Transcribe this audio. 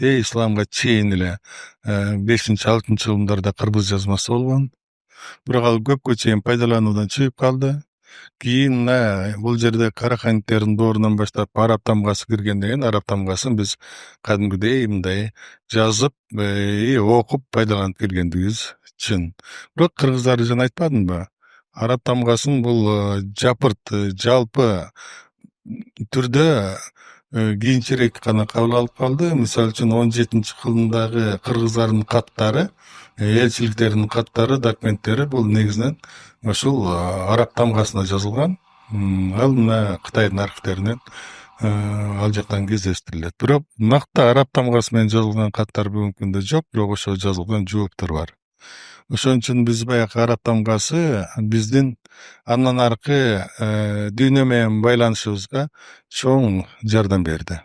исламга чейин эле 5-6 жылдарда кыргыз жазмасы болгон. Бирок ал көпкө чейин пайдалануудан чыгып калды. Кийин мына бул жерде Караханиттердин доорунан баштап араб тамгасы киргенден кийин араб тамгасын биз кадимгидей мындай жазып, окуп пайдаланып келгендигибиз чын. Бирок кыргыздар жана айтпадымбы? Араб тамгасын бул жапырт, жалпы түрдө кийинчерээк гана кабыл алып калды. Мисалы үчүн 17-кылымдагы кыргыздардын каттары, элчиликтердин каттары, документтери бул негизинен ушул араб тамгасына жазылган. Ал мына Кытайдын архивдеринен ал жактан кездештирилет. Бирок накты араб тамгасы менен жазылган каттар бүгүнкү күндө жок, бирок ошо жазылган жооптор бар. Ошон үчүн биз баягы араб тамгасы биздин андан аркы дүйнө менен байланышыбызга чоң жардам берди.